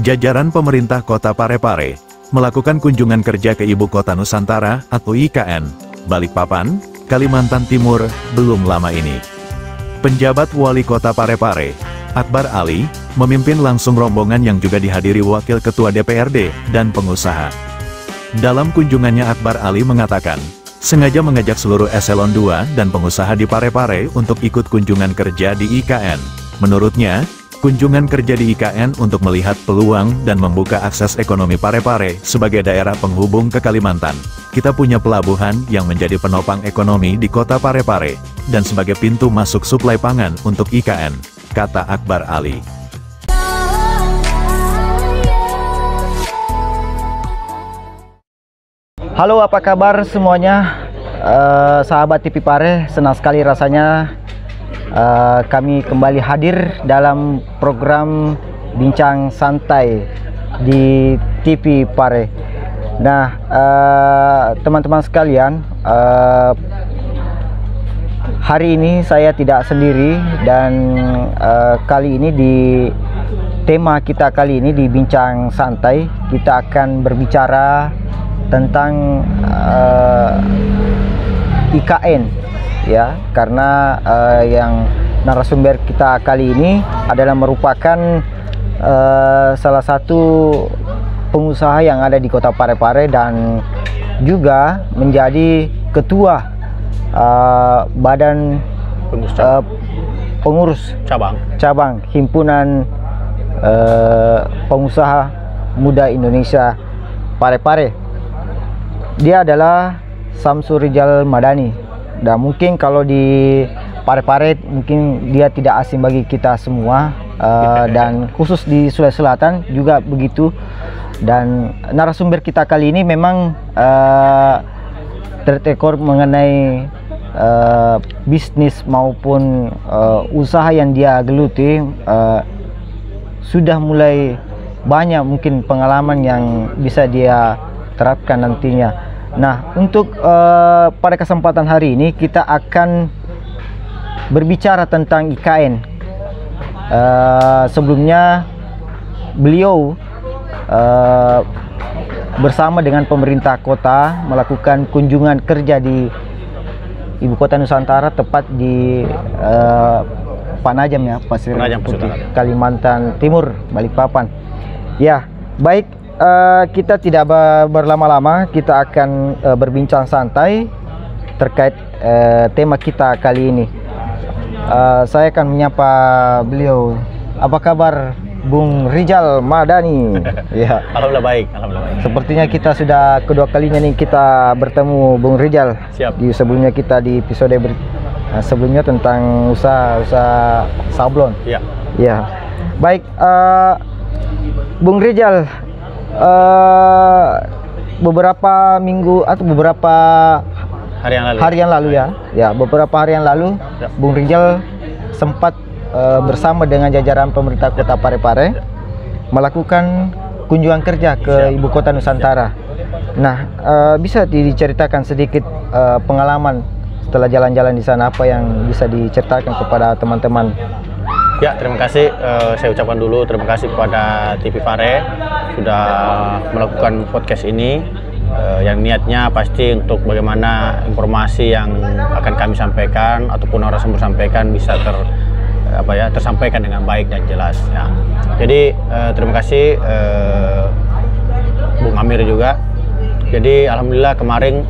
jajaran pemerintah Kota Parepare melakukan kunjungan kerja ke Ibu Kota Nusantara atau IKN, Balikpapan, Kalimantan Timur, belum lama ini. Penjabat Wali Kota Parepare, Akbar Ali, memimpin langsung rombongan yang juga dihadiri Wakil Ketua DPRD dan pengusaha. Dalam kunjungannya Akbar Ali mengatakan, sengaja mengajak seluruh eselon 2 dan pengusaha di Parepare untuk ikut kunjungan kerja di IKN. Menurutnya, kunjungan kerja di IKN untuk melihat peluang dan membuka akses ekonomi Parepare sebagai daerah penghubung ke Kalimantan. Kita punya pelabuhan yang menjadi penopang ekonomi di kota Parepare, dan sebagai pintu masuk suplai pangan untuk IKN, kata Akbar Ali. Halo, apa kabar semuanya? Sahabat TV Pare, senang sekali rasanya kami kembali hadir dalam program Bincang Santai di TV Pare. Nah, teman-teman sekalian, hari ini saya tidak sendiri, dan kali ini di tema kita kali ini di Bincang Santai kita akan berbicara tentang IKN, ya, karena yang narasumber kita kali ini adalah merupakan salah satu pengusaha yang ada di kota Parepare dan juga menjadi ketua badan pengurus cabang himpunan pengusaha muda Indonesia Parepare. Dia adalah Samsul Rizal Madani, dan mungkin kalau di Parepare mungkin dia tidak asing bagi kita semua, dan khusus di Sulawesi Selatan juga begitu. Dan narasumber kita kali ini memang tertekor mengenai bisnis maupun usaha yang dia geluti. Sudah mulai banyak mungkin pengalaman yang bisa dia terapkan nantinya. Nah, untuk pada kesempatan hari ini kita akan berbicara tentang IKN. Sebelumnya beliau bersama dengan pemerintah kota melakukan kunjungan kerja di Ibu Kota Nusantara, tepat di Panajam, ya, Pasir Putih, Kalimantan Timur, Balikpapan. Ya, baik. Kita tidak berlama-lama, kita akan berbincang santai terkait tema kita kali ini. Saya akan menyapa beliau. Apa kabar, Bung Rizal Madani? Ya. Alhamdulillah baik, alhamdulillah baik. Sepertinya kita sudah kedua kalinya nih kita bertemu Bung Rizal. Siap. Di sebelumnya kita di episode sebelumnya tentang usaha sablon. Iya. Ya. Baik, Bung Rizal, beberapa minggu atau beberapa hari yang lalu ya, beberapa hari yang lalu ya, Bung Rizal sempat bersama dengan jajaran pemerintah kota Parepare melakukan kunjungan kerja ke Ibu Kota Nusantara. Nah, bisa diceritakan sedikit pengalaman setelah jalan-jalan di sana, apa yang bisa diceritakan kepada teman-teman? Ya, terima kasih. Saya ucapkan dulu terima kasih kepada TV Pare sudah melakukan podcast ini, yang niatnya pasti untuk bagaimana informasi yang akan kami sampaikan ataupun narasumber sampaikan bisa tersampaikan dengan baik dan jelas. Ya. Jadi terima kasih Bung Amir juga. Jadi alhamdulillah kemarin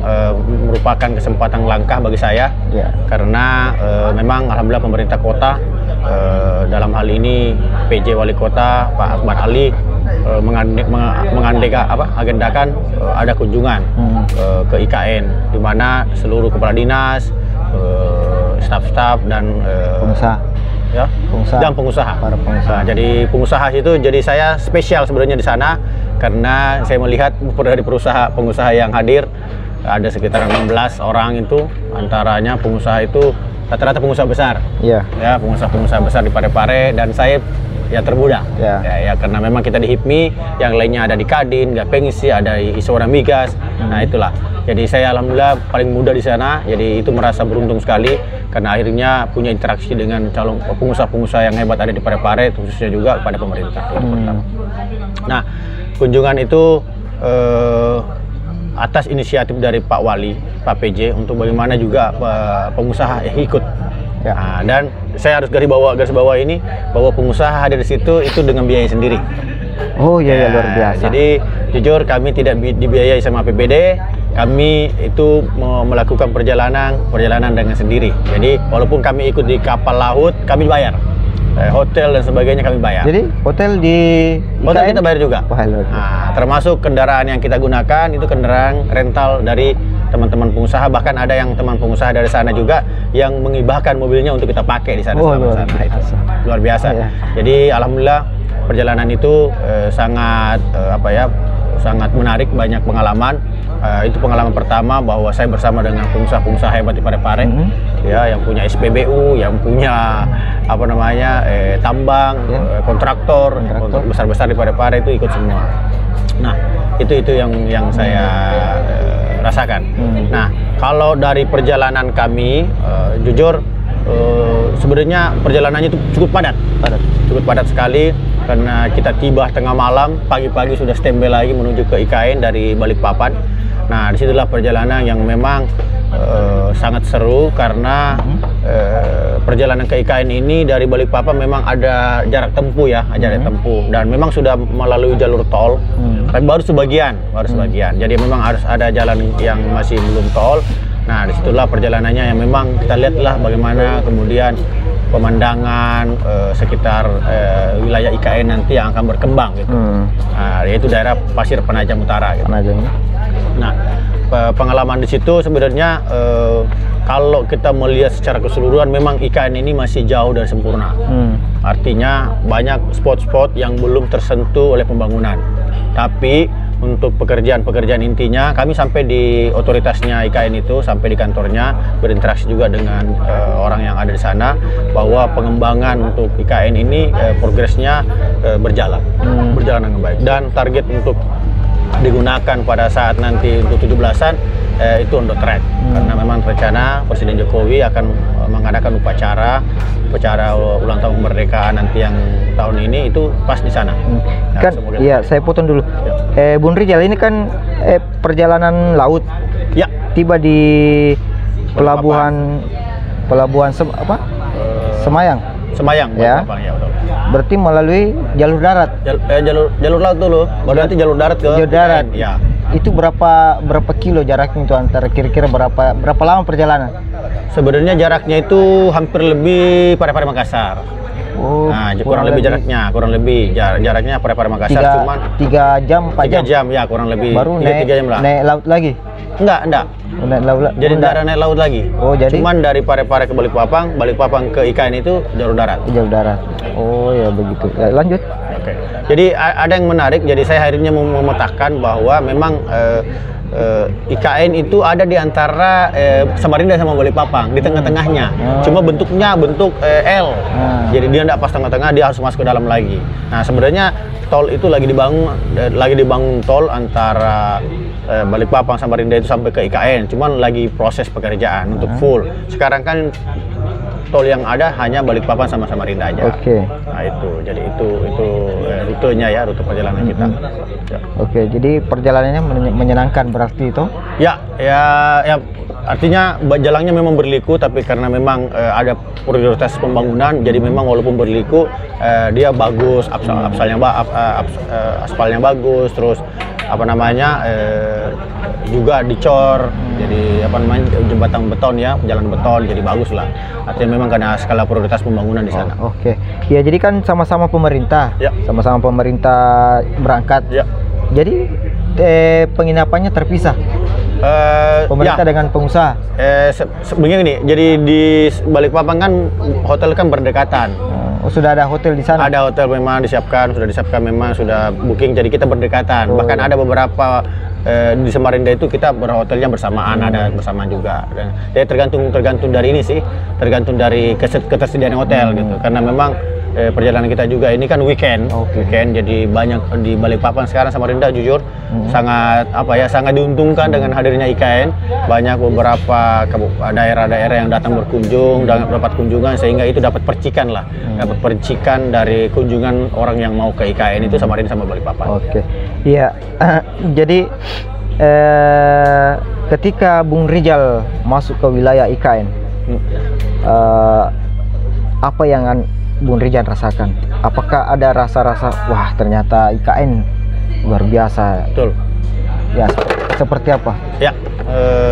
merupakan kesempatan langkah bagi saya, ya, karena memang alhamdulillah pemerintah kota dalam hal ini PJ Wali Kota Pak Akbar Ali agendakan ada kunjungan ke IKN, di mana seluruh kepala dinas, staf-staf dan pengusaha. Para pengusaha. Nah, jadi pengusaha itu jadi saya spesial sebenarnya di sana, karena saya melihat dari pengusaha yang hadir ada sekitar 16 orang, itu antaranya pengusaha itu rata-rata pengusaha besar. Iya. Ya, pengusaha besar di Parepare, dan saya ya termuda. Ya. Ya, karena memang kita di HIPMI, yang lainnya ada di Kadin, Gapengisi, ada di Isora Migas. Nah, itulah. Jadi saya alhamdulillah paling muda di sana. Jadi itu merasa beruntung sekali karena akhirnya punya interaksi dengan calon pengusaha-pengusaha yang hebat ada di Parepare, khususnya juga kepada pemerintah. Nah, kunjungan itu atas inisiatif dari Pak Wali, Pak PJ, untuk bagaimana juga pengusaha ikut. Ya. Nah, dan saya harus garis bawah ini bahwa pengusaha hadir di situ itu dengan biaya sendiri. Oh iya, ya, luar biasa. Jadi jujur kami tidak dibiayai sama APBD, kami itu melakukan perjalanan dengan sendiri. Jadi walaupun kami ikut di kapal laut, kami bayar. Hotel dan sebagainya kami bayar. Jadi hotel kita bayar juga. Nah, termasuk kendaraan yang kita gunakan itu kendaraan rental dari teman-teman pengusaha, bahkan ada yang teman pengusaha dari sana juga yang mengibahkan mobilnya untuk kita pakai di sana. Luar biasa. Ya. Jadi alhamdulillah perjalanan itu sangat sangat menarik, banyak pengalaman. Itu pengalaman pertama bahwa saya bersama dengan pengusaha-pengusaha hebat di Parepare, ya, yang punya SPBU, yang punya tambang, kontraktor besar-besar di Parepare itu ikut semua. Nah, itu yang saya rasakan. Nah, kalau dari perjalanan kami, jujur sebenarnya perjalanannya itu cukup padat sekali, karena kita tiba tengah malam, pagi-pagi sudah standby lagi menuju ke IKN dari Balikpapan. Nah, disitulah perjalanan yang memang sangat seru, karena perjalanan ke IKN ini dari Balikpapan memang ada jarak tempuh ya, dan memang sudah melalui jalur tol, tapi baru sebagian. Jadi memang harus ada jalan yang masih belum tol. Nah, disitulah perjalanannya yang memang kita lihatlah bagaimana kemudian pemandangan sekitar wilayah IKN nanti yang akan berkembang gitu. Nah, yaitu daerah Pasir Penajam Utara gitu. Nah, pengalaman di situ sebenarnya kalau kita melihat secara keseluruhan memang IKN ini masih jauh dari sempurna. Artinya banyak spot-spot yang belum tersentuh oleh pembangunan. Tapi untuk pekerjaan-pekerjaan intinya kami sampai di otoritasnya IKN itu, sampai di kantornya, berinteraksi juga dengan orang yang ada di sana, bahwa pengembangan untuk IKN ini progresnya berjalan dengan baik, dan target untuk digunakan pada saat nanti untuk 17-an itu on the track, karena memang rencana Presiden Jokowi akan mengadakan upacara ulang tahun kemerdekaan nanti yang tahun ini itu pas di sana. Nah, kan iya, saya potong dulu. Bung Rijal, ini kan perjalanan laut. Ya. Tiba di pelabuhan Semayang. Ya. Ya, betul. Berarti melalui jalur darat. Jalur laut dulu, baru nanti jalur darat ke jalur darat. Ya. Itu berapa kilo jaraknya itu, antara kira-kira berapa lama perjalanan? Sebenarnya jaraknya itu hampir lebih Parepare Makassar. Oh, nah, kurang lebih jaraknya jaraknya Parepare Makassar, cuman 3 jam 4 jam. 3 jam ya, kurang lebih. Baru 3 jam lah. Naik laut lagi? Enggak. Naik laut. Jadi naik laut lagi. Oh, jadi cuman dari Parepare ke Balikpapan ke IKN itu jalur darat. Jalur darat. Oh ya, begitu. Lanjut. Oke. Jadi ada yang menarik. Jadi saya akhirnya memetakan bahwa memang IKN itu ada di antara Samarinda sama Balikpapan, di tengah-tengahnya. Cuma bentuknya bentuk L. Jadi dia tidak pas tengah-tengah, dia harus masuk ke dalam lagi. Nah, sebenarnya tol itu lagi dibangun tol antara Balikpapan Samarinda itu sampai ke IKN. Cuman lagi proses pekerjaan untuk full. Sekarang kan tol yang ada hanya Balikpapan sama Samarinda aja. Oke. Nah, itu. Jadi itu rutenya ya, rute perjalanan kita. Ya. Oke, jadi perjalanannya menyenangkan berarti itu? Ya, artinya jalannya memang berliku, tapi karena memang ada prioritas pembangunan, jadi memang walaupun berliku dia bagus, aspalnya bagus, terus juga dicor, jadi jembatan beton ya, jalan beton, jadi bagus lah. Artinya memang karena skala prioritas pembangunan di sana. Oke. Ya, jadi kan sama-sama pemerintah. Ya. Sama-sama pemerintah berangkat. Ya. Jadi penginapannya terpisah. Pemerintah dengan pengusaha. Begini, jadi di Balikpapan kan hotel kan berdekatan. Oh, sudah ada hotel di sana? Ada hotel memang sudah disiapkan, memang sudah booking, jadi kita berdekatan. Bahkan ada beberapa di Samarinda itu kita berhotelnya bersamaan, ada bersamaan juga. Jadi tergantung dari ini sih, tergantung dari ketersediaan hotel gitu. Karena memang perjalanan kita juga ini kan weekend, weekend jadi banyak di Balikpapan sekarang Samarinda jujur sangat sangat diuntungkan dengan hadirnya IKN. Banyak beberapa daerah-daerah yang datang berkunjung dan dapat kunjungan sehingga itu dapat percikan lah, dapat percikan dari kunjungan orang yang mau ke IKN itu Samarinda sama Balikpapan. Iya. Jadi ketika Bung Rijal masuk ke wilayah IKN, apa yang Bung Rijal rasakan? Apakah ada rasa-rasa wah ternyata IKN luar biasa? Betul. Ya, seperti apa? Ya,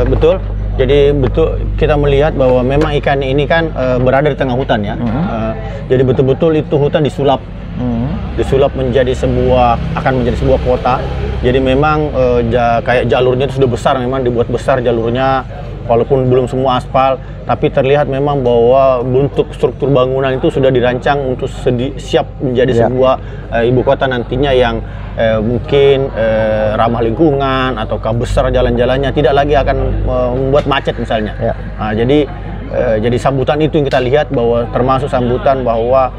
betul. Jadi betul kita melihat bahwa memang IKN ini kan berada di tengah hutan ya. Jadi betul-betul itu hutan disulap. Disulap menjadi akan menjadi sebuah kota. Jadi memang kayak jalurnya itu sudah besar, memang dibuat besar jalurnya. Walaupun belum semua aspal, tapi terlihat memang bahwa bentuk struktur bangunan itu sudah dirancang untuk siap menjadi sebuah ibu kota nantinya yang mungkin ramah lingkungan ataukah besar jalan-jalannya, tidak lagi akan membuat macet misalnya. Nah, jadi sambutan itu yang kita lihat bahwa termasuk sambutan bahwa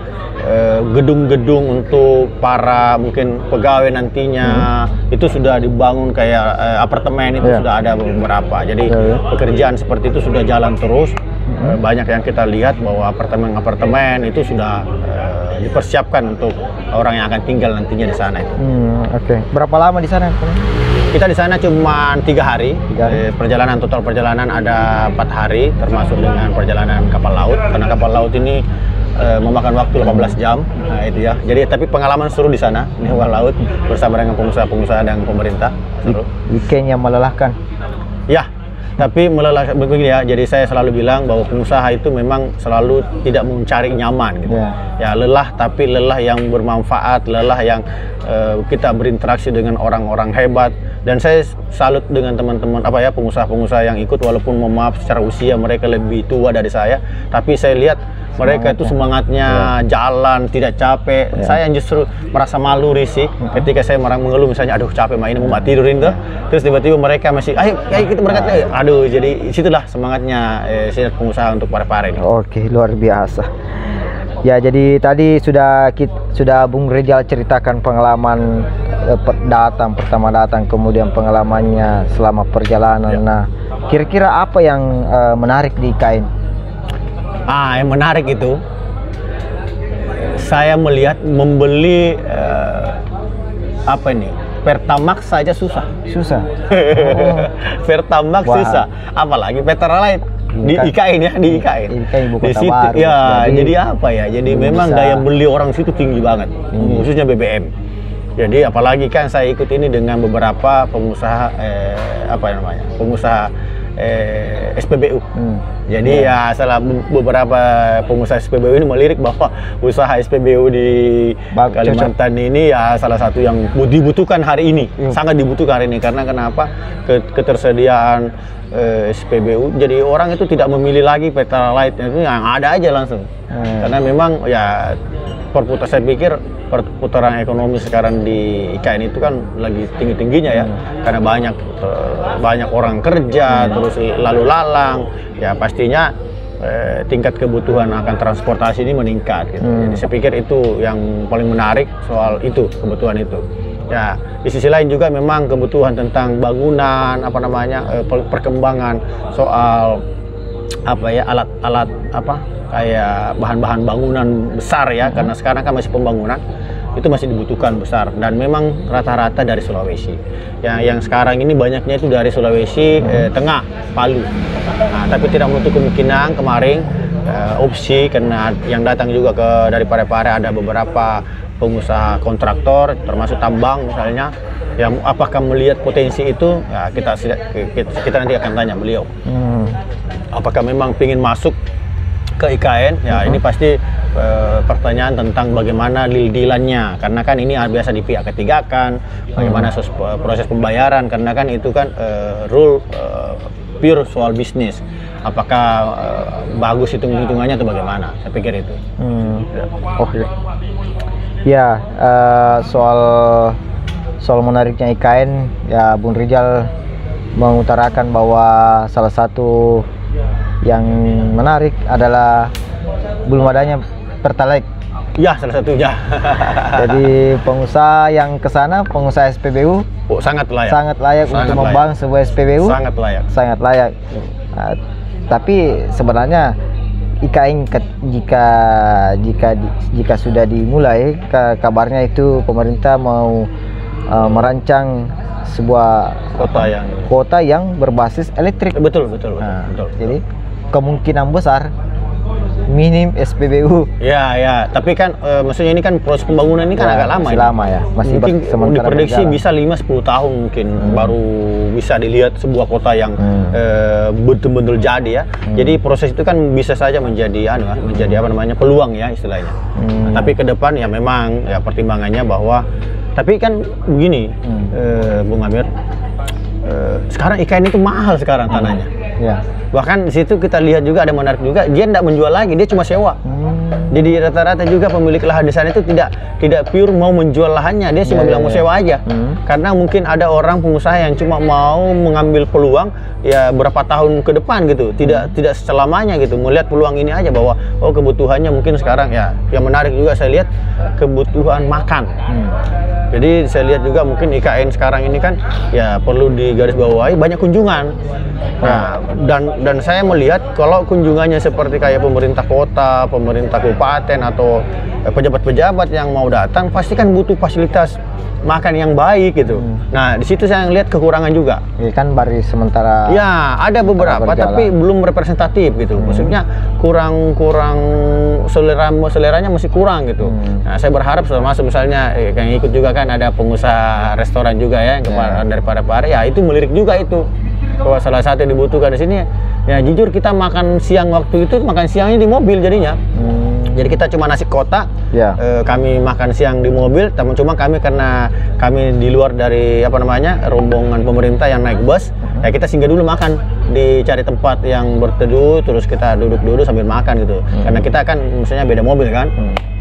gedung-gedung untuk para mungkin pegawai nantinya itu sudah dibangun kayak apartemen itu sudah ada beberapa. Jadi pekerjaan seperti itu sudah jalan terus. Banyak yang kita lihat bahwa apartemen-apartemen itu sudah dipersiapkan untuk orang yang akan tinggal nantinya di sana itu. Berapa lama di sana? Kita di sana cuma 3 hari. Perjalanan total perjalanan ada 4 hari termasuk dengan perjalanan kapal laut, karena kapal laut ini memakan waktu 18 jam. Nah, itu ya. Jadi tapi pengalaman seru di sana di kapal laut bersama dengan pengusaha-pengusaha dan pemerintah. Seru. Weekend yang melelahkan. Ya. Tapi melelahkan begini ya. Jadi saya selalu bilang bahwa pengusaha itu memang selalu tidak mencari nyaman gitu. Ya, lelah tapi lelah yang bermanfaat, lelah yang kita berinteraksi dengan orang-orang hebat. Dan saya salut dengan teman-teman pengusaha-pengusaha yang ikut, walaupun mohon maaf secara usia mereka lebih tua dari saya, tapi saya lihat mereka itu semangatnya jalan, tidak capek. Saya justru merasa malu, risih ketika saya mengeluh misalnya, aduh capek main mau tidurin tuh. Terus tiba-tiba mereka masih, ayo kita berangkat. Aduh, jadi situlah semangatnya pengusaha untuk Parepare ini. Oke, luar biasa. Ya, jadi tadi sudah Bung Rijal ceritakan pengalaman pertama datang, kemudian pengalamannya selama perjalanan. Nah, kira-kira apa yang menarik di IKN? Yang menarik itu saya melihat membeli Pertamax saja susah. Pertamax susah, apalagi Pertalite di IKN ya, di IKN. Ibu kota di situ baru, ya. Jadi apa ya? Jadi memang daya beli orang situ tinggi banget, khususnya BBM. Jadi apalagi kan saya ikut ini dengan beberapa pengusaha pengusaha SPBU. Jadi ya salah beberapa pengusaha SPBU ini melirik bahwa usaha SPBU di Kalimantan ini ya salah satu yang dibutuhkan hari ini, sangat dibutuhkan hari ini. Karena kenapa? Ketersediaan SPBU, jadi orang itu tidak memilih lagi Pertalite, itu yang ada aja langsung. Karena memang ya saya pikir perputaran ekonomi sekarang di IKN itu kan lagi tinggi-tingginya ya, karena banyak orang kerja, terus lalu lalang, ya pastinya tingkat kebutuhan akan transportasi ini meningkat gitu. Jadi saya pikir itu yang paling menarik soal itu, kebutuhan itu. Ya, di sisi lain juga memang kebutuhan tentang bangunan, perkembangan soal alat-alat kayak bahan-bahan bangunan besar ya, karena sekarang kan masih pembangunan itu masih dibutuhkan besar, dan memang rata-rata dari Sulawesi. Yang sekarang ini banyaknya itu dari Sulawesi Tengah, Palu. Nah, tapi tidak menutup kemungkinan kemarin opsi, karena yang datang juga dari Parepare ada beberapa pengusaha kontraktor termasuk tambang misalnya, yang apakah melihat potensi itu, ya kita nanti akan tanya beliau apakah memang ingin masuk ke IKN. Ya ini pasti pertanyaan tentang bagaimana deal-dealannya, karena kan ini biasa di pihak ketiga kan, bagaimana proses pembayaran, karena kan itu kan rule pure soal bisnis, apakah bagus hitung-hitungannya atau bagaimana, saya pikir itu. Ya, soal menariknya IKN, ya Bung Rijal mengutarakan bahwa salah satu yang menarik adalah belum adanya Pertalite. Ya, salah satunya. Jadi pengusaha yang ke sana, pengusaha SPBU, Sangat layak. Sangat layak untuk membangun sebuah SPBU. Sangat layak. Sangat layak. Tapi sebenarnya IKN jika sudah dimulai, kabarnya itu pemerintah mau merancang sebuah kota yang berbasis elektrik. Betul. Jadi kemungkinan besar minim SPBU. Ya, tapi kan maksudnya ini kan proses pembangunan ini kan agak lama. Masih lama ya. Masih mungkin diprediksi bisa 5-10 tahun mungkin baru bisa dilihat sebuah kota yang betul-betul jadi ya. Jadi proses itu kan bisa saja menjadi peluang ya istilahnya. Tapi ke depan ya memang ya pertimbangannya bahwa tapi kan begini Bung Amir, sekarang IKN itu mahal sekarang tanahnya. Ya. Bahkan di situ kita lihat juga ada menarik juga, dia tidak menjual lagi, dia cuma sewa. Jadi rata-rata juga pemilik lahan di sana itu tidak pure mau menjual lahannya, dia cuma bilang mau sewa aja. Karena mungkin ada orang pengusaha yang cuma mau mengambil peluang ya berapa tahun ke depan gitu, tidak selamanya gitu, melihat peluang ini aja bahwa oh kebutuhannya mungkin sekarang ya. Yang menarik juga saya lihat kebutuhan makan. Jadi saya lihat juga mungkin IKN sekarang ini kan ya perlu digarisbawahi banyak kunjungan. Nah, dan saya melihat kalau kunjungannya seperti kayak pemerintah kota, pemerintah kabupaten atau pejabat-pejabat yang mau datang pasti kan butuh fasilitas makan yang baik gitu. Nah, di situ saya lihat kekurangan juga. Ini kan baru sementara. Ya, ada beberapa tapi belum representatif gitu. Maksudnya kurang seleranya masih kurang gitu. Nah, saya berharap termasuk misalnya yang ikut juga kan ada pengusaha restoran juga ya dari Parepare ya itu melirik juga itu. Bahwa salah satu yang dibutuhkan di sini ya jujur kita makan siang waktu itu makan siangnya di mobil jadinya. Jadi kita cuma nasi kotak, kami makan siang di mobil, cuma kami karena kami di luar dari rombongan pemerintah yang naik bus, ya kita singgah dulu makan, dicari tempat yang berteduh, terus kita duduk-duduk sambil makan gitu. Karena kita kan misalnya beda mobil kan,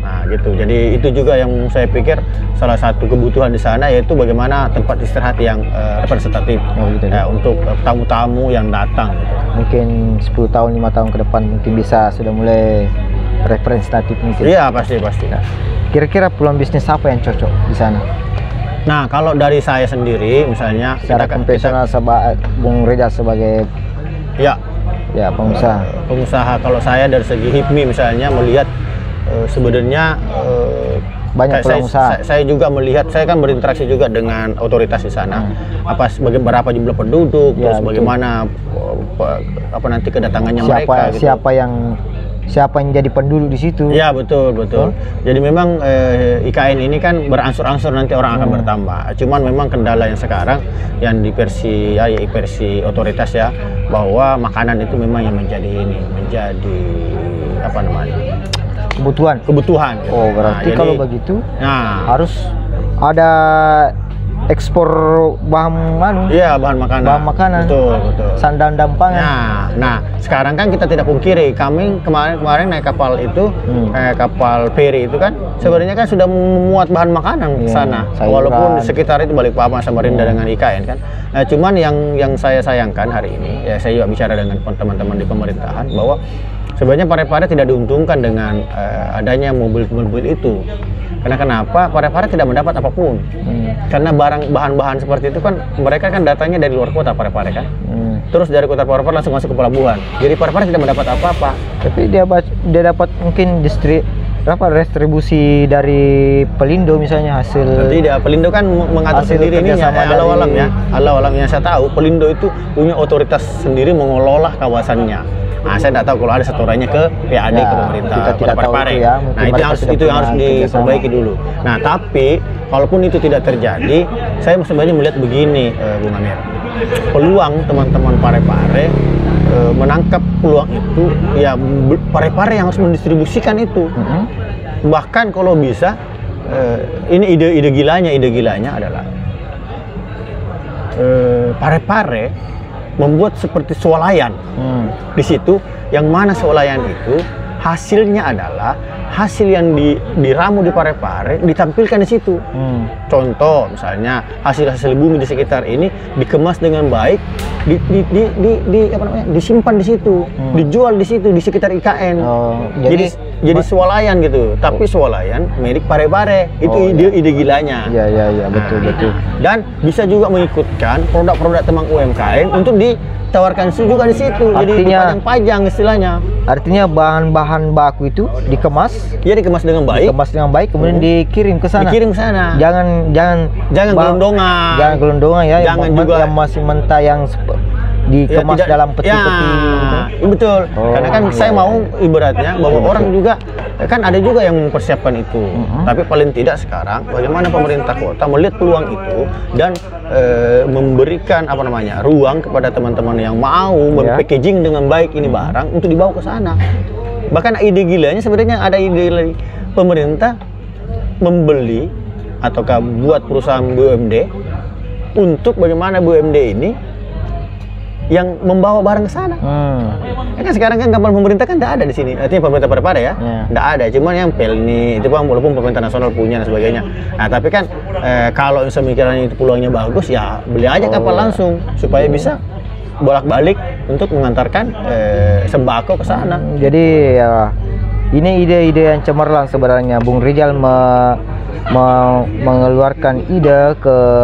nah gitu. Jadi itu juga yang saya pikir salah satu kebutuhan di sana yaitu bagaimana tempat istirahat yang representatif untuk tamu-tamu yang datang. Gitu. Mungkin 10 tahun, 5 tahun ke depan mungkin bisa sudah mulai representatif mungkin. Iya pasti. Nah, kira-kira peluang bisnis apa yang cocok di sana? Nah kalau dari saya sendiri misalnya secara konvensional Bung Reza sebagai pengusaha kalau saya dari segi HIPMI misalnya melihat sebenarnya banyak pengusaha. Saya juga melihat, saya kan berinteraksi juga dengan otoritas di sana. Berapa jumlah penduduk, terus bagaimana nanti kedatangannya mereka. Siapa yang jadi penduduk di situ? Ya betul. Jadi memang IKN ini kan berangsur-angsur nanti orang akan bertambah. Cuman memang kendala yang sekarang yang di versi otoritas ya bahwa makanan itu memang yang menjadi kebutuhan. Oh berarti kalau begitu harus ada ekspor bahan makanan. Betul. Sandan dan pangan. Nah, sekarang kan kita tidak pungkiri, kami kemarin naik kapal itu, kapal feri itu kan sebenarnya kan sudah memuat bahan makanan ke sana. Walaupun di sekitar itu Balikpapan, Samarinda dengan IKN kan. Nah, cuman yang saya sayangkan hari ini, ya saya juga bicara dengan teman-teman di pemerintahan bahwa sebenarnya Parepare tidak diuntungkan dengan adanya mobil-mobil itu. Karena kenapa? Parepare tidak mendapat apapun. Karena bahan-bahan seperti itu kan mereka kan datangnya dari luar kota Parepare kan. Terus dari kota Parepare langsung masuk ke pelabuhan. Jadi Parepare tidak mendapat apa-apa. Tapi dia dapat mungkin distribusi dari Pelindo misalnya hasil. Tidak, Pelindo kan mengatur sendiri ini alam-alamnya saya tahu Pelindo itu punya otoritas sendiri mengelola kawasannya. Nah, saya tidak tahu kalau ada setorannya ke PAD ke pemerintah Kota Parepare. Nah, itu yang harus diperbaiki dulu. Nah, tapi kalaupun itu tidak terjadi, saya sebenarnya melihat begini, Bung Amir. Peluang teman-teman Parepare menangkap peluang itu, ya Parepare yang harus mendistribusikan itu. Bahkan kalau bisa, ini ide gilanya adalah Parepare membuat seperti swalayan di situ, yang mana swalayan itu hasilnya adalah hasil yang diramu di Parepare ditampilkan di situ. Contoh misalnya hasil-hasil bumi di sekitar ini dikemas dengan baik, disimpan di situ, dijual di situ di sekitar IKN. Jadi swalayan gitu, tapi swalayan milik Parepare. Itu ide gilanya. Iya, betul. Dan bisa juga mengikutkan produk-produk teman UMKM untuk ditawarkan juga di situ. Jadi dipajang-pajang istilahnya. Artinya bahan-bahan baku itu dikemas. Iya, dikemas dengan baik. Kemudian dikirim ke sana. Jangan gelondongan. Jangan gelondongan ya. Jangan juga yang masih mentah yang dikemas dalam peti-peti. Betul. Karena kan saya mau ibaratnya bahwa orang juga kan ada juga yang mempersiapkan itu. Tapi paling tidak sekarang bagaimana pemerintah kota melihat peluang itu dan memberikan ruang kepada teman-teman yang mau packaging dengan baik ini barang untuk dibawa ke sana. Bahkan ide gilanya sebenarnya ada ide pemerintah membeli ataukah buat perusahaan BUMD untuk bagaimana BUMD ini yang membawa barang ke sana. Kan sekarang kan kapal pemerintah kan tidak ada di sini. Artinya pemerintah Parepare ya, tidak ada. Cuman yang Pelni itu kan walaupun pemerintah nasional punya dan sebagainya. Nah tapi kan kalau misalnya itu peluangnya bagus ya beli aja kapal langsung supaya bisa bolak-balik untuk mengantarkan sembako ke sana. Jadi ya, ini ide-ide yang cemerlang sebenarnya. Bung Rizal mengeluarkan ide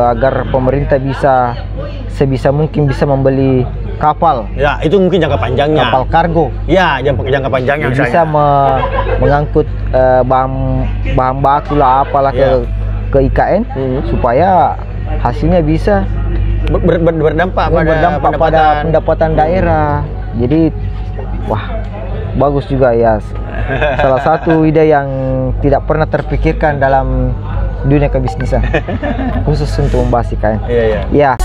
agar pemerintah bisa sebisa mungkin bisa membeli kapal. Ya, itu mungkin jangka panjangnya. Kapal kargo. Ya, jangka panjangnya bisa mengangkut bahan baku lah apalah ke IKN supaya hasilnya bisa berdampak pada pendapatan daerah. Jadi bagus juga ya. Salah satu ide yang tidak pernah terpikirkan dalam dunia kebisnisan khusus untuk membahas IKN. Iya.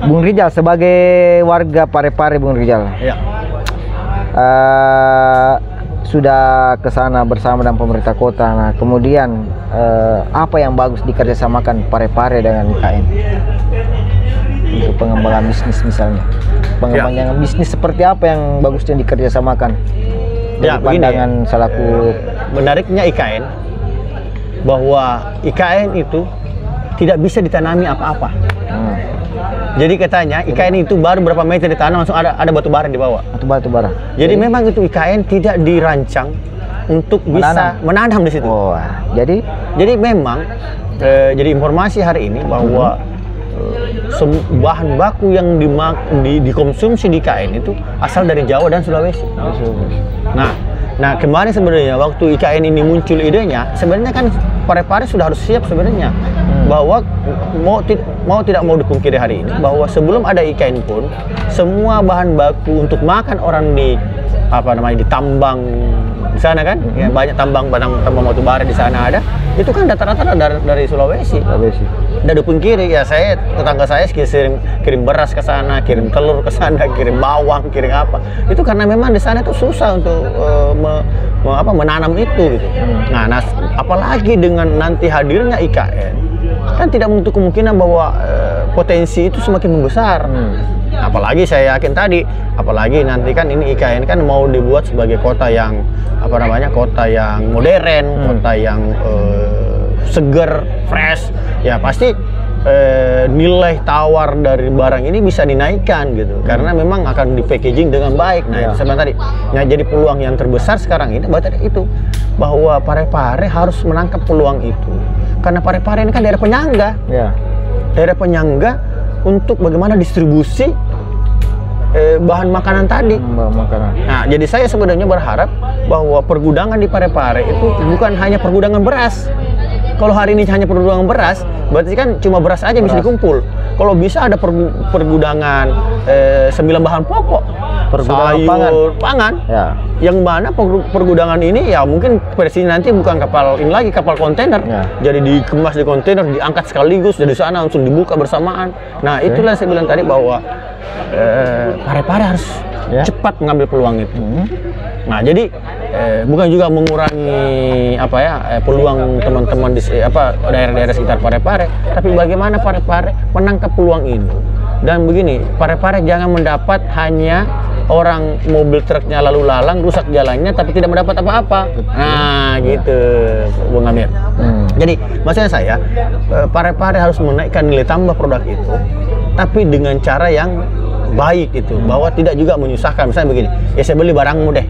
Bung Rizal sebagai warga Parepare, Bung Rizal sudah ke sana bersama dengan pemerintah kota. Nah, kemudian apa yang bagus dikerjasamakan Parepare dengan IKN untuk pengembangan bisnis misalnya? Pengembangan bisnis seperti apa yang bagusnya dikerjasamakan? Dari pandangan selaku menariknya IKN bahwa IKN itu tidak bisa ditanami apa-apa. Jadi katanya IKN itu baru berapa meter ditanam langsung ada batu bara di bawah. Batu bara. Jadi memang itu IKN tidak dirancang untuk bisa menanam di situ. Jadi memang jadi informasi hari ini bahwa bahan baku yang dikonsumsi di IKN itu asal dari Jawa dan Sulawesi. Nah kemarin sebenarnya waktu IKN ini muncul idenya, sebenarnya kan Parepare sudah harus siap sebenarnya bahwa mau tidak mau dipungkiri hari ini bahwa sebelum ada IKN pun semua bahan baku untuk makan orang di tambang di sana kan, banyak tambang batu bara di sana ada, itu kan rata-rata dari Sulawesi. Tidak dipungkiri ya, tetangga saya kirim beras ke sana, kirim telur ke sana, kirim bawang, kirim apa. Itu karena memang di sana itu susah untuk menanam itu gitu. Nah, apalagi dengan nanti hadirnya IKN, kan tidak menutup kemungkinan bahwa potensi itu semakin membesar. Apalagi saya yakin apalagi nanti kan ini IKN kan mau dibuat sebagai kota yang kota yang modern, kota yang seger, fresh. Ya pasti nilai tawar dari barang ini bisa dinaikkan gitu, karena memang akan di packaging dengan baik. Nah, itu sebenarnya tadi. Nah, jadi peluang yang terbesar sekarang ini itu bahwa Parepare harus menangkap peluang itu, karena Parepare ini kan daerah penyangga. Daerah penyangga untuk bagaimana distribusi bahan makanan tadi. Nah, jadi saya sebenarnya berharap bahwa pergudangan di Parepare itu bukan hanya pergudangan beras. Kalau hari ini hanya pergudangan beras, berarti kan cuma beras aja bisa dikumpul. Kalau bisa ada pergudangan 9 bahan pokok, sayur, pangan. Yang mana pergudangan ini ya mungkin versinya nanti bukan kapal ini lagi, kapal kontainer. Jadi dikemas di kontainer, diangkat sekaligus dari sana langsung dibuka bersamaan. Nah, itulah saya bilang tadi bahwa Parepare harus cepat mengambil peluang itu. Nah, jadi bukan juga mengurangi peluang teman-teman di daerah-daerah sekitar Parepare, tapi bagaimana Parepare menangkap peluang ini Dan begini, Parepare jangan mendapat hanya orang mobil truknya lalu lalang rusak jalannya tapi tidak mendapat apa-apa. Nah, gitu, Bung Amir. Jadi, maksudnya saya, Parepare harus menaikkan nilai tambah produk itu, tapi dengan cara yang baik itu, bahwa tidak juga menyusahkan. Misalnya begini, ya saya beli barangmu deh,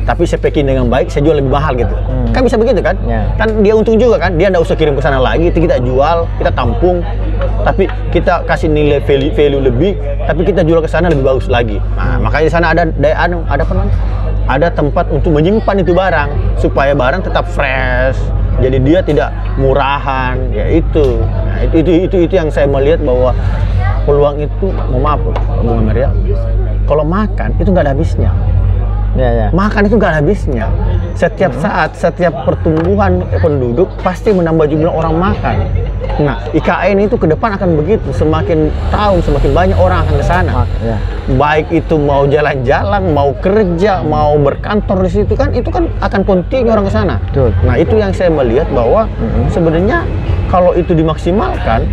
tapi saya packing dengan baik, saya jual lebih mahal gitu. Kan bisa begitu kan? Kan dia untung juga kan, dia nggak usah kirim ke sana lagi, itu kita jual, kita tampung, tapi kita kasih nilai value lebih, tapi kita jual ke sana lebih bagus lagi. Nah, makanya di sana ada apa namanya? Ada tempat untuk menyimpan itu barang supaya barang tetap fresh. Jadi dia tidak murahan, ya itu. Nah, itu yang saya melihat bahwa peluang itu, mohon maaf Bung Amir ya, kalau makan itu nggak ada habisnya. Makan itu nggak ada habisnya. Setiap saat, setiap pertumbuhan penduduk pasti menambah jumlah orang makan. Nah, IKN itu ke depan akan begitu. Semakin tahun semakin banyak orang akan ke sana. Baik itu mau jalan-jalan, mau kerja, mau berkantor di situ kan, itu kan akan kontinu orang ke sana. Nah, itu yang saya melihat bahwa sebenarnya kalau itu dimaksimalkan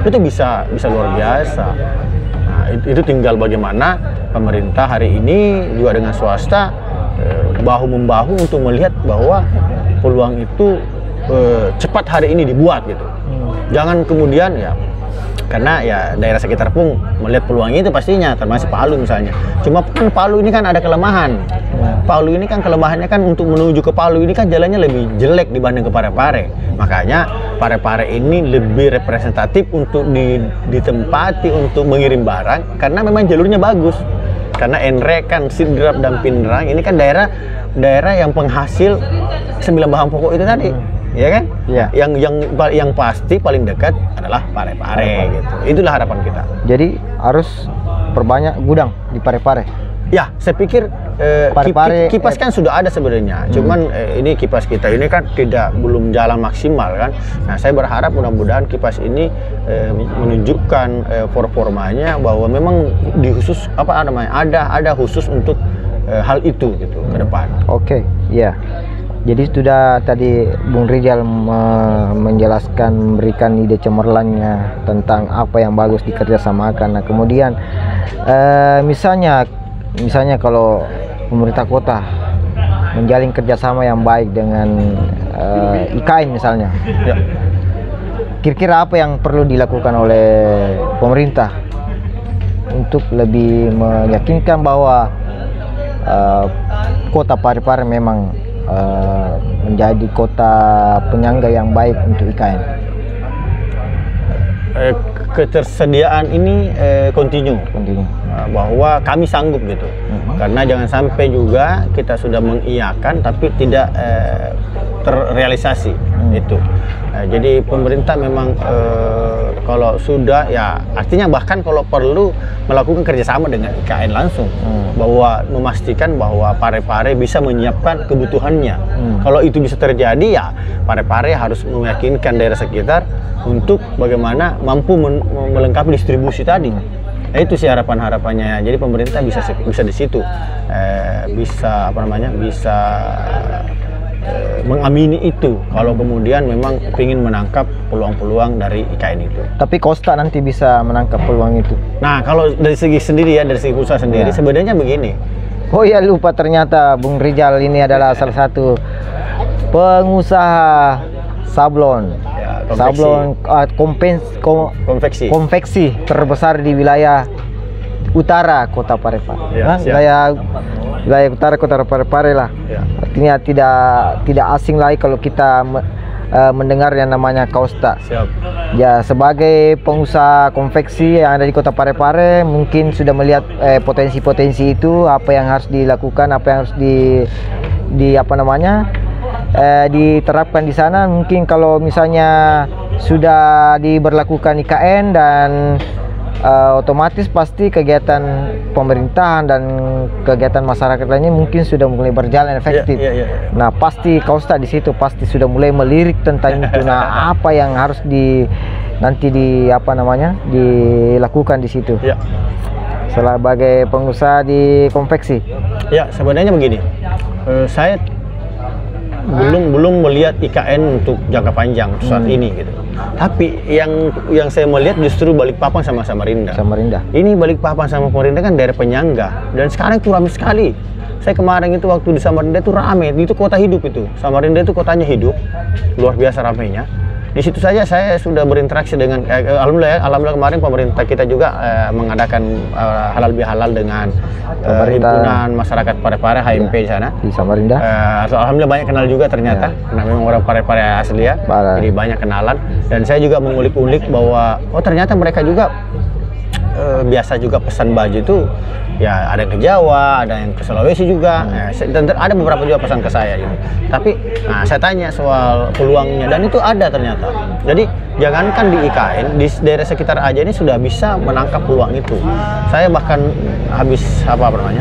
itu bisa luar biasa. Nah, itu tinggal bagaimana pemerintah hari ini juga dengan swasta bahu-membahu untuk melihat bahwa peluang itu cepat hari ini dibuat gitu. Jangan kemudian ya, karena ya daerah sekitar pun melihat peluang itu pastinya, termasuk Palu misalnya. Cuma kan Palu ini kan ada kelemahan. Palu ini kan kelemahannya kan untuk menuju ke Palu ini kan jalannya lebih jelek dibanding ke Parepare. Makanya Parepare ini lebih representatif untuk ditempati untuk mengirim barang karena memang jalurnya bagus. Karena Enrekan, Sidrap dan Pindrang ini kan daerah yang penghasil 9 bahan pokok itu tadi. Ya kan? Yang pasti paling dekat adalah Parepare gitu. Itulah harapan kita. Jadi harus perbanyak gudang di Parepare. Ya, saya pikir kipas kan sudah ada sebenarnya. Cuman ini kipas kita ini kan belum jalan maksimal kan. Nah, saya berharap mudah-mudahan kipas ini menunjukkan performanya bahwa memang khusus ada khusus untuk hal itu gitu ke depan. Oke, ya. Jadi sudah tadi Bung Rizal menjelaskan, memberikan ide cemerlangnya tentang apa yang bagus dikerjasamakan. Nah, kemudian misalnya kalau pemerintah kota menjalin kerjasama yang baik dengan IKN misalnya, kira-kira apa yang perlu dilakukan oleh pemerintah untuk lebih meyakinkan bahwa kota Parepare memang menjadi kota penyangga yang baik untuk IKN? Ketersediaan ini kontinu. Bahwa kami sanggup gitu. Karena jangan sampai juga kita sudah mengiyakan tapi tidak terrealisasi itu. Jadi pemerintah memang kalau sudah ya artinya bahkan kalau perlu melakukan kerjasama dengan IKN langsung bahwa memastikan bahwa Parepare bisa menyiapkan kebutuhannya. Kalau itu bisa terjadi ya Parepare harus meyakinkan daerah sekitar untuk bagaimana mampu melengkapi distribusi tadi. Nah, itu sih harapannya. Jadi pemerintah bisa di situ bisa mengamini itu kalau kemudian memang ingin menangkap peluang-peluang dari IKN itu. Tapi Kosta nanti bisa menangkap peluang itu. Nah, kalau dari segi sendiri ya, dari segi usaha sendiri sebenarnya begini. Oh ya, lupa ternyata Bung Rizal ini adalah salah satu pengusaha sablon. Konveksi terbesar di wilayah utara Kota Parepare. Wilayah utara Kota Parepare lah. Artinya tidak asing lagi kalau kita mendengar yang namanya Kosta. Ya, sebagai pengusaha konveksi yang ada di Kota Parepare mungkin sudah melihat potensi-potensi itu, apa yang harus dilakukan, apa yang harus diterapkan di sana. Mungkin kalau misalnya sudah diberlakukan IKN dan otomatis pasti kegiatan pemerintahan dan kegiatan masyarakat lainnya mungkin sudah mulai berjalan efektif. Nah, pasti Kosta di situ pasti sudah mulai melirik tentang itu. Nah, apa yang harus dilakukan di situ? Sebagai pengusaha di konveksi. Ya, sebenarnya begini. Saya belum melihat IKN untuk jangka panjang saat ini gitu. Tapi yang saya melihat justru Balikpapan sama Samarinda. Ini Balikpapan sama Samarinda kan daerah penyangga dan sekarang itu ramai sekali. Saya kemarin itu waktu di Samarinda itu ramai, itu kota hidup itu. Samarinda itu kotanya hidup, luar biasa ramainya. Di situ saja saya sudah berinteraksi dengan alhamdulillah kemarin pemerintah kita juga mengadakan halal bihalal dengan himpunan masyarakat Parepare HMP di sana di Samarinda. Alhamdulillah banyak kenal juga ternyata, karena memang orang Parepare asli ya, jadi banyak kenalan. Dan saya juga mengulik-ulik bahwa oh ternyata mereka juga biasa juga pesan baju itu ya, ada yang ke Jawa, ada yang ke Sulawesi juga, dan ada beberapa juga pesan ke saya gitu. Tapi saya tanya soal peluangnya dan itu ada ternyata. Jadi jangankan di IKN, di daerah sekitar aja ini sudah bisa menangkap peluang itu. Saya bahkan habis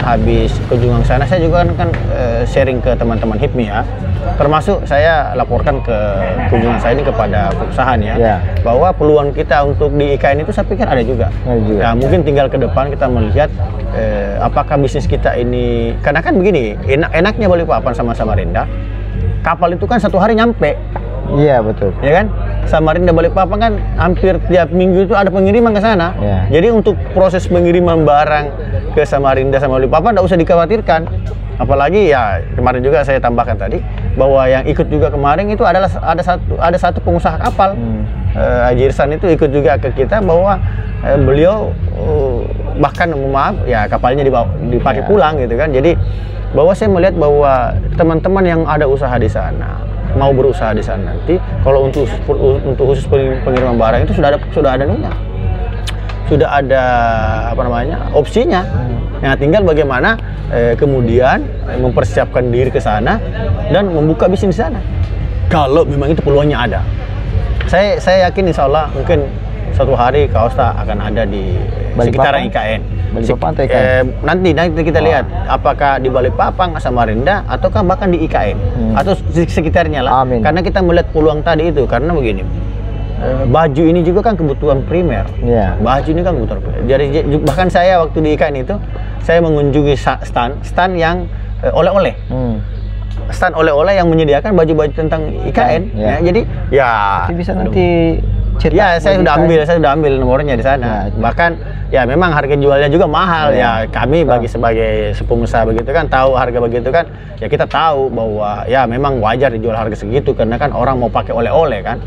habis kunjungan sana, saya juga kan sharing ke teman-teman HIPMI ya. Termasuk saya laporkan ke kunjungan saya ini kepada perusahaan ya, bahwa peluang kita untuk di IKN itu saya pikir ada juga. Ya, mungkin tinggal ke depan kita melihat apakah bisnis kita ini, karena kan begini, enaknya Balikpapan sama Samarinda, kapal itu kan satu hari nyampe. Iya betul. Ya kan, Samarinda Balikpapan kan hampir tiap minggu itu ada pengiriman ke sana. Jadi untuk proses pengiriman barang ke Samarinda sama Balikpapan tidak usah dikhawatirkan. Apalagi ya kemarin juga saya tambahkan tadi bahwa yang ikut juga kemarin itu adalah ada satu pengusaha kapal, Haji Irsan itu ikut juga ke kita, bahwa beliau bahkan maaf ya kapalnya dipakai pulang gitu kan. Jadi bahwa saya melihat bahwa teman-teman yang ada usaha di sana, mau berusaha di sana nanti, kalau untuk khusus pengiriman barang itu sudah ada ininya, sudah ada opsinya. Nah, tinggal bagaimana kemudian mempersiapkan diri ke sana dan membuka bisnis di sana. Kalau memang itu peluangnya ada, saya yakin insya Allah mungkin suatu hari Kausta akan ada di sekitaran IKN. Nanti kita lihat apakah di Balikpapan, Samarinda, ataukah bahkan di IKN atau sekitarnya lah. Amin. Karena kita melihat peluang tadi itu, karena begini, baju ini juga kan kebutuhan primer. Baju ini kan kebutuhan primer. Jadi bahkan saya waktu di IKN itu saya mengunjungi stand yang oleh-oleh. Stand oleh-oleh yang menyediakan baju-baju tentang IKN. Jadi ya bisa nanti ya saya sudah ambil nomornya di sana. Bahkan ya memang harga jualnya juga mahal ya. Kami sebagai pengusaha begitu kan tahu harga begitu kan. Ya kita tahu bahwa ya memang wajar dijual harga segitu karena kan orang mau pakai oleh-oleh kan.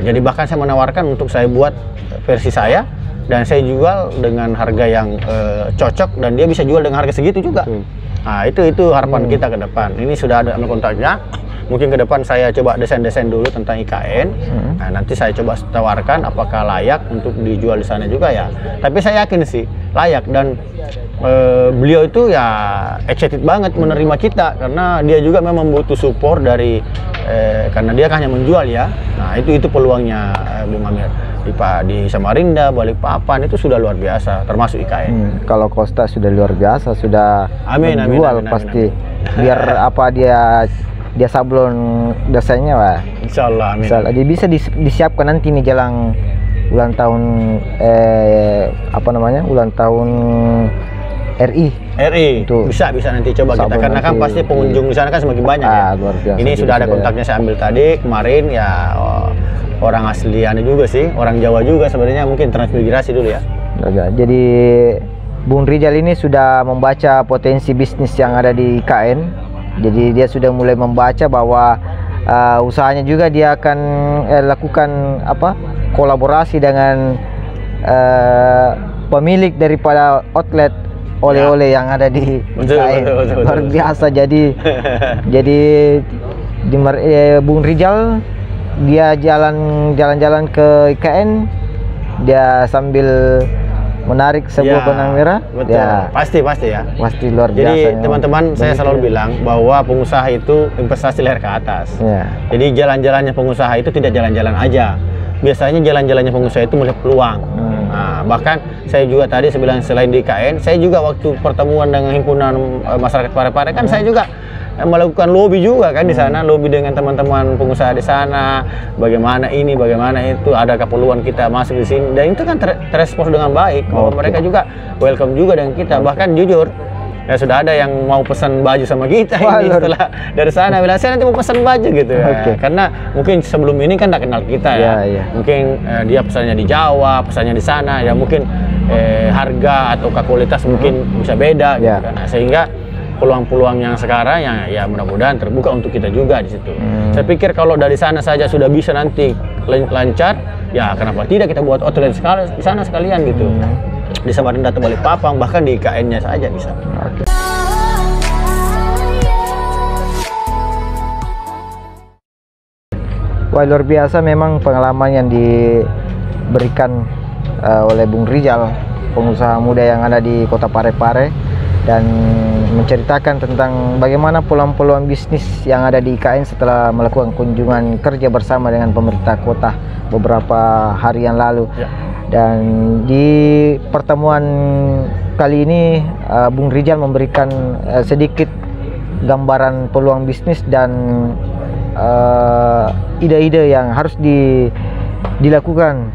Jadi bahkan saya menawarkan untuk saya buat versi saya dan saya jual dengan harga yang cocok dan dia bisa jual dengan harga segitu juga. Nah, itu harapan kita ke depan. Ini sudah ada kontaknya. Mungkin ke depan saya coba desain-desain dulu tentang IKN. Nah, nanti saya coba tawarkan apakah layak untuk dijual di sana juga ya. Tapi saya yakin sih layak, dan beliau itu ya excited banget menerima kita karena dia juga memang butuh support dari karena dia hanya menjual ya. Nah, itu peluangnya Bung Amir. Di Samarinda, Balikpapan itu sudah luar biasa, termasuk IKN. Kalau Kausta sudah luar biasa, sudah menjual pasti. Biar apa dia sablon desainnya lah. Insya Allah, amin. Jadi bisa disiapkan nanti nih jelang ulang tahun ulang tahun RI itu bisa nanti coba kita, karena kan pasti pengunjung di sana kan semakin banyak ya. Luar biasa. Ini sudah ada kontaknya, saya ambil tadi kemarin ya. Orang asli juga sih, orang Jawa juga sebenarnya, mungkin transmigrasi dulu ya. Jadi Bung Rizal ini sudah membaca potensi bisnis yang ada di IKN. Jadi dia sudah mulai membaca bahwa usahanya juga dia akan lakukan kolaborasi dengan pemilik daripada outlet oleh-oleh yang ada di IKN. Luar biasa. Jadi Bung Rizal dia jalan-jalan ke IKN, dia sambil menarik sebuah benang merah. Betul. Ya, pasti ya. Pasti luar biasa. Jadi teman-teman, saya selalu bilang bahwa pengusaha itu investasi leher ke atas. Jadi jalan-jalannya pengusaha itu tidak jalan-jalan aja. Biasanya jalan-jalannya pengusaha itu melihat peluang. Nah, bahkan saya juga tadi selain di IKN, saya juga waktu pertemuan dengan himpunan masyarakat Parepare kan saya juga melakukan lobby juga kan di sana, lobby dengan teman-teman pengusaha di sana, bagaimana itu, ada peluang kita masuk di sini, dan itu kan terespons dengan baik. Mereka juga welcome juga dengan kita. Bahkan jujur Ya sudah ada yang mau pesan baju sama kita ini setelah dari sana bilang saya nanti mau pesan baju gitu ya. Karena mungkin sebelum ini kan tidak kenal kita ya. Mungkin dia pesannya di Jawa, pesannya di sana ya mungkin harga atau kualitas mungkin bisa beda gitu kan. Nah, sehingga peluang-peluang yang sekarang ya mudah-mudahan terbuka untuk kita juga di situ. Saya pikir kalau dari sana saja sudah bisa nanti lancar, ya kenapa tidak kita buat outlet di sana sekalian gitu. Di Samarinda atau Balikpapan, bahkan di IKN-nya saja bisa. Wah, luar biasa memang pengalaman yang diberikan oleh Bung Rizal, pengusaha muda yang ada di Kota Parepare, dan menceritakan tentang bagaimana peluang-peluang bisnis yang ada di IKN setelah melakukan kunjungan kerja bersama dengan pemerintah kota beberapa hari yang lalu. Dan di pertemuan kali ini Bung Rizal memberikan sedikit gambaran peluang bisnis dan ide-ide yang harus dilakukan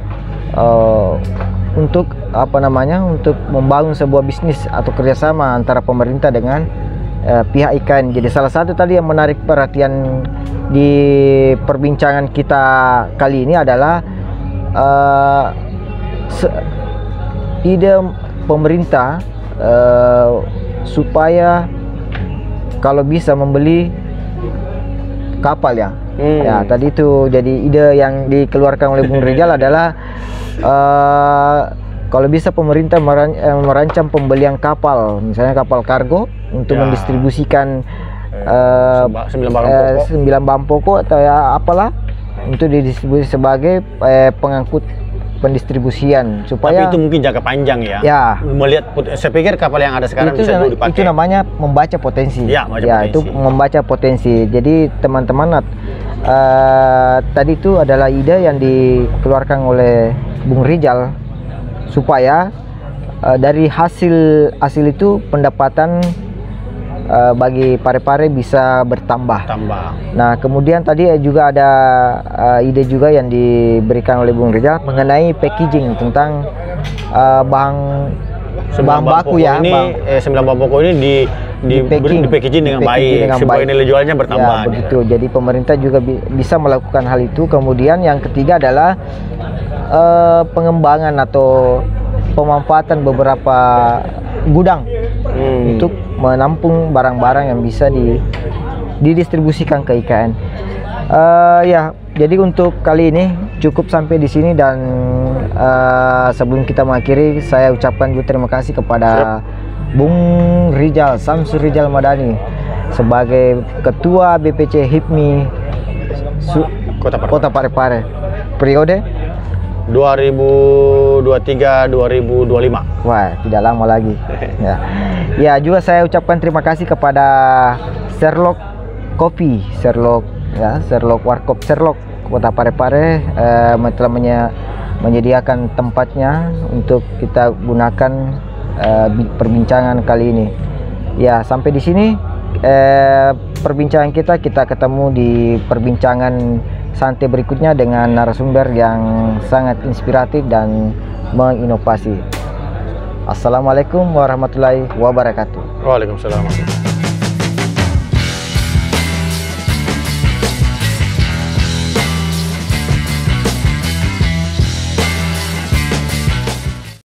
untuk untuk membangun sebuah bisnis atau kerjasama antara pemerintah dengan pihak IKN. Jadi salah satu tadi yang menarik perhatian di perbincangan kita kali ini adalah ide pemerintah supaya kalau bisa membeli kapal ya. Ya, tadi itu jadi ide yang dikeluarkan oleh Bung Rizal adalah kalau bisa pemerintah merancang pembelian kapal, misalnya kapal kargo untuk mendistribusikan 9 bahan pokok atau ya apalah untuk didistribusi sebagai pengangkut pendistribusian, supaya tapi itu mungkin jangka panjang ya. Melihat, saya pikir kapal yang ada sekarang itu, bisa dulu dipakai. Itu namanya membaca potensi. Potensi. Itu membaca potensi. Jadi teman-teman tadi itu adalah ide yang dikeluarkan oleh Bung Rizal supaya dari hasil itu pendapatan bagi Parepare bisa bertambah. Nah, kemudian tadi juga ada ide juga yang diberikan oleh Bung Rizal mengenai packaging tentang bahan baku ya. Ini 9 bahan pokok ini di packaging dengan baik supaya nilai jualnya bertambah. Ya, begitu. Jadi pemerintah juga bisa melakukan hal itu. Kemudian yang ketiga adalah pengembangan atau pemanfaatan beberapa gudang untuk menampung barang-barang yang bisa didistribusikan ke IKN. Ya, jadi untuk kali ini cukup sampai di sini, dan sebelum kita mengakhiri, saya ucapkan juga terima kasih kepada Bung Rizal, Samsur Rizal Madani sebagai Ketua BPC HIPMI Kota Parepare periode 2023-2025. Wah, tidak lama lagi. Ya, juga saya ucapkan terima kasih kepada Sherlock Coffee, Sherlock Warkop Sherlock Kota Parepare telah menyediakan tempatnya untuk kita gunakan perbincangan kali ini. Ya, sampai di sini perbincangan kita ketemu di perbincangan santai berikutnya dengan narasumber yang sangat inspiratif dan menginovasi. Assalamualaikum warahmatullahi wabarakatuh. Waalaikumsalam.